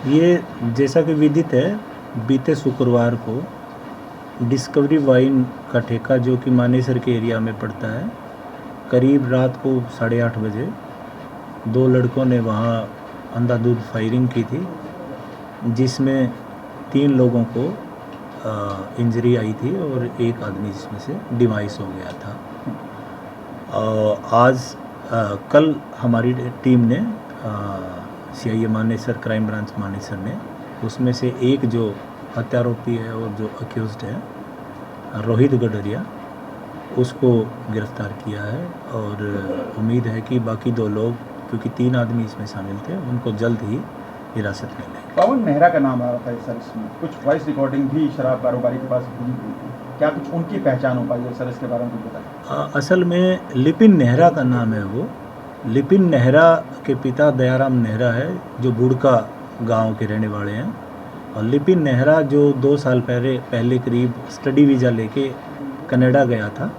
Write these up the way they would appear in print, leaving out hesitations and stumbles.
ये जैसा कि विदित है, बीते शुक्रवार को डिस्कवरी वाइन का ठेका जो कि मानेसर के एरिया में पड़ता है, करीब रात को 8:30 बजे दो लड़कों ने वहाँ अंधाधुंध फायरिंग की थी, जिसमें 3 लोगों को इंजरी आई थी और एक आदमी जिसमें से डिमाइस हो गया था। कल हमारी टीम ने CIA Manesar, crime branch Manesar ने उसमें से एक जो हत्यारोपी है और जो अक्यूज्ड है रोहित गडरिया, उसको गिरफ्तार किया है और उम्मीद है कि बाकी 2 लोग, क्योंकि 3 आदमी इसमें शामिल थे, उनको जल्द ही हिरासत में लेंगे। पवन मेहरा का नाम आ रहा था सर, इसमें कुछ वॉइस रिकॉर्डिंग भी शराब कारोबारी के पास हुई थी, क्या कुछ उनकी पहचान हो पाई है सर? इसके बारे में कुछ बताएं। असल में लिपिन नेहरा का नाम है वो। लिपिन नेहरा के पिता दयाराम नेहरा है, जो बुड़का गांव के रहने वाले हैं, और लिपिन नेहरा जो 2 साल पहले करीब स्टडी वीज़ा लेके कनाडा गया था,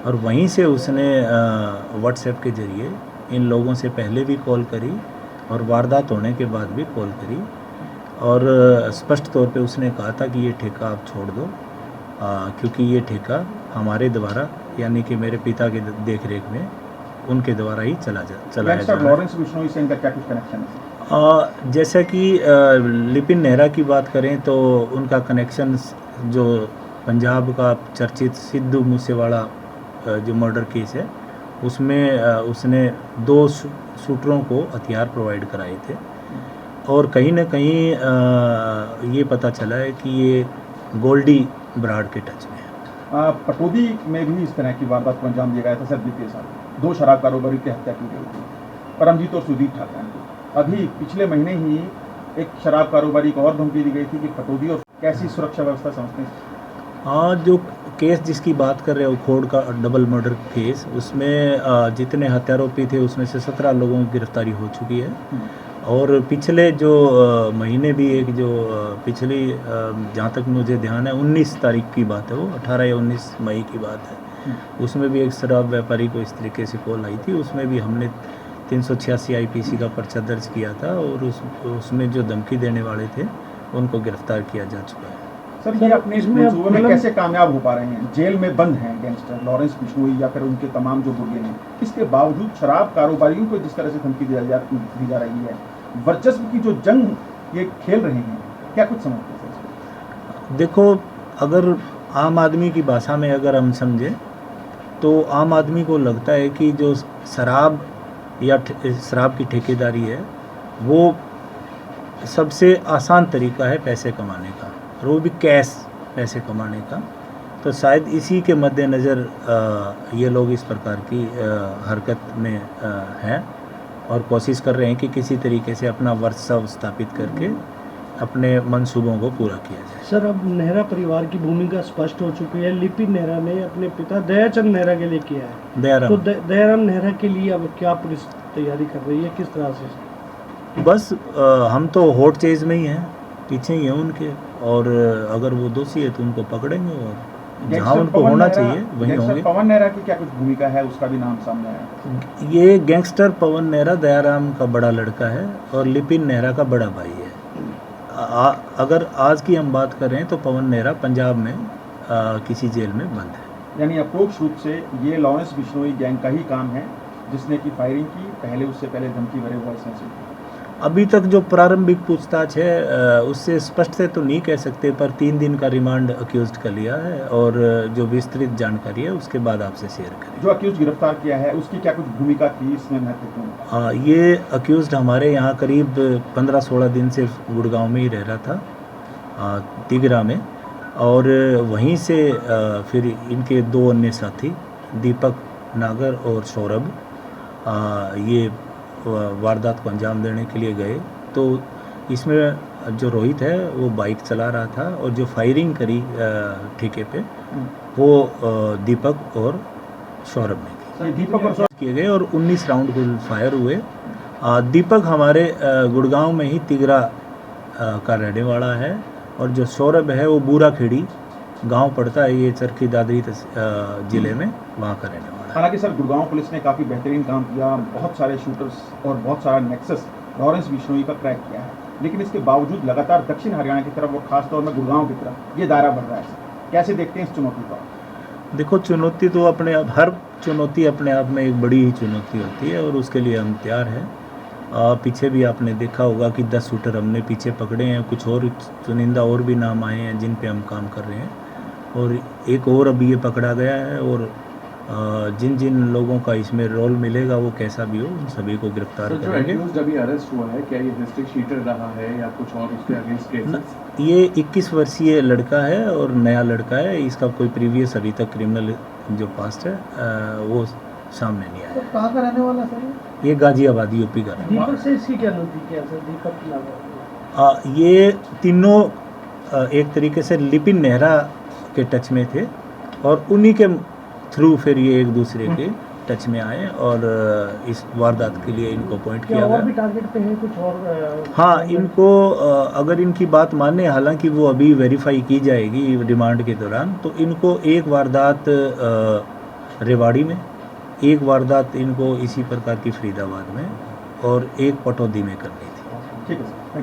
और वहीं से उसने व्हाट्सएप के ज़रिए इन लोगों से पहले भी कॉल करी और वारदात होने के बाद भी कॉल करी, और स्पष्ट तौर पे उसने कहा था कि ये ठेका आप छोड़ दो, क्योंकि ये ठेका हमारे द्वारा, यानी कि मेरे पिता के देख रेख में उनके द्वारा ही चलाया जा रहा है। लॉरेंस बिश्नोई से इनका क्या कुछ कनेक्शन है? जैसा कि लिपिन नेहरा की बात करें तो उनका कनेक्शन जो पंजाब का चर्चित सिद्धू मूसेवाला जो मर्डर केस है, उसमें उसने 2 शूटरों को हथियार प्रोवाइड कराए थे, और कहीं ना कहीं ये पता चला है कि ये गोल्डी ब्राड के टच में है। पटौदी में भी इस तरह की वारदात को अंजाम दिया गया था सर बीते साल। 2 शराब कारोबारी की हत्या की गई थी, परमजीत और सुदीप ठाकुर को। अभी पिछले महीने ही एक शराब कारोबारी को और धमकी दी गई थी कि पटौदी, और कैसी सुरक्षा व्यवस्था समझते हैं? जो केस जिसकी बात कर रहे हैं, उखोड़ का डबल मर्डर केस, उसमें जितने हत्यारोपी थे उसमें से 17 लोगों की गिरफ्तारी हो चुकी है, और पिछले जो महीने भी एक जो पिछली जहाँ तक मुझे ध्यान है 19 तारीख की बात है, वो 18 या 19 मई की बात है, उसमें भी एक शराब व्यापारी को इस तरीके से कॉल आई थी। उसमें भी हमने 386 IPC का पर्चा दर्ज किया था, और उसमें जो धमकी देने वाले थे उनको गिरफ्तार किया जा चुका है। सर, ये अपने इस मंसूबे में कैसे कामयाब हो पा रहे हैं? जेल में बंद हैं गैंगस्टर लॉरेंस बिश्नोई या फिर उनके तमाम जो गुर्गे हैं, इसके बावजूद शराब कारोबारियों को जिस तरह से धमकी दी जा रही है, वर्चस्व की जो जंग ये खेल रहे हैं, क्या कुछ समझते हैं सर? देखो, अगर आम आदमी की भाषा में अगर हम समझें तो आम आदमी को लगता है कि जो शराब या शराब की ठेकेदारी है, वो सबसे आसान तरीका है पैसे कमाने का, और वो भी कैश पैसे कमाने का। तो शायद इसी के मद्देनज़र ये लोग इस प्रकार की हरकत में हैं, और कोशिश कर रहे हैं कि किसी तरीके से अपना वर्चस्व स्थापित करके अपने मंसूबों को पूरा किया जाए। सर, अब नेहरा परिवार की भूमिका स्पष्ट हो चुकी है। लिपिन नेहरा ने अपने पिता दयाचंद नेहरा के लिए किया है, दयाराम, तो दयाराम नेहरा के लिए अब क्या पुलिस तैयारी कर रही है, किस तरह से? बस हम तो हॉट चेज में ही हैं, पीछे ही हैं उनके, और अगर वो दोषी है तो उनको पकड़ेंगे, और जहाँ उनको होना चाहिए वहीं होंगे। पवन नेहरा की क्या कुछ भूमिका है? उसका भी नाम सामने आया। ये गैंगस्टर पवन नेहरा दयाराम का बड़ा लड़का है और लिपिन नेहरा का बड़ा भाई है। अगर आज की हम बात करें तो पवन नेहरा पंजाब में किसी जेल में बंद है। यानी अप्रोक्ष रूप से ये लॉरेंस बिश्नोई गैंग का ही काम है जिसने की फायरिंग की, पहले उससे पहले धमकी भरे वॉइस मैसेज। अभी तक जो प्रारंभिक पूछताछ है उससे स्पष्ट से तो नहीं कह सकते, पर 3 दिन का रिमांड अक्यूज्ड का लिया है, और जो विस्तृत जानकारी है उसके बाद आपसे शेयर करें। जो अक्यूज्ड गिरफ्तार किया है उसकी क्या कुछ भूमिका थी इसमें महत्वपूर्ण? ये अक्यूज्ड हमारे यहाँ करीब 15-16 दिन से गुड़गांव में ही रह रहा था, तिगरा में, और वहीं से फिर इनके 2 अन्य साथी दीपक नागर और सौरभ ये वारदात को अंजाम देने के लिए गए। तो इसमें जो रोहित है वो बाइक चला रहा था, और जो फायरिंग करी ठेके पे वो दीपक और सौरभ ने की। दीपक और सौरभ किए गए, और 19 राउंड कुल फायर हुए। दीपक हमारे गुड़गांव में ही तिगरा का रहने वाला है, और जो सौरभ है वो बूरा खेड़ी गांव पड़ता है, ये चरखी दादरी ज़िले में, वहाँ का रहने वाला है। हालांकि सर, गुड़गांव पुलिस ने काफ़ी बेहतरीन काम किया, बहुत सारे शूटर्स और बहुत सारा नेक्सस लॉरेंस बिश्नोई का क्रैक किया है। लेकिन इसके बावजूद लगातार दक्षिण हरियाणा की तरफ और खासतौर में गुड़गांव की तरफ ये दायरा बढ़ रहा है। कैसे देखते हैं इस चुनौती को? देखो, चुनौती तो अपने आप, हर चुनौती अपने आप में एक बड़ी ही चुनौती होती है और उसके लिए हम तैयार हैं। पीछे भी आपने देखा होगा कि 10 शूटर हमने पीछे पकड़े हैं, कुछ और चुनिंदा और भी नाम आए हैं जिन पे हम काम कर रहे हैं, और एक और अभी ये पकड़ा गया है। और जिन जिन लोगों का इसमें रोल मिलेगा, वो कैसा भी हो, उन सभी को गिरफ्तार करेंगे। जो अभी अरेस्ट हुआ है, क्या ये हिस्ट्री शीटर रहा है या कुछ और उसके अगेंस्ट केसेस? ये 21 वर्षीय लड़का है और नया लड़का है। इसका कोई प्रीवियस अभी तक क्रिमिनल जो पास्ट है वो सामने नहीं आया। तो कहाँ का रहने वाला सर? ये गाजियाबाद यूपी का रहने वाला। दीपक से इसकी क्या नजदीक है सर? दीपक की नाम है। ये तीनों एक तरीके से लिपिन नेहरा के टच में थे और उन्हीं के थ्रू फिर ये एक दूसरे के टच में आए और इस वारदात के लिए इनको अपॉइंट क्या किया और भी गया। टारगेट पे है कुछ और? हाँ, इनको अगर इनकी बात माने, हालांकि वो अभी वेरीफाई की जाएगी रिमांड के दौरान, तो इनको एक वारदात रेवाड़ी में, एक वारदात इनको इसी प्रकार की फरीदाबाद में और एक पटौदी में करनी थी। ठीक है सर।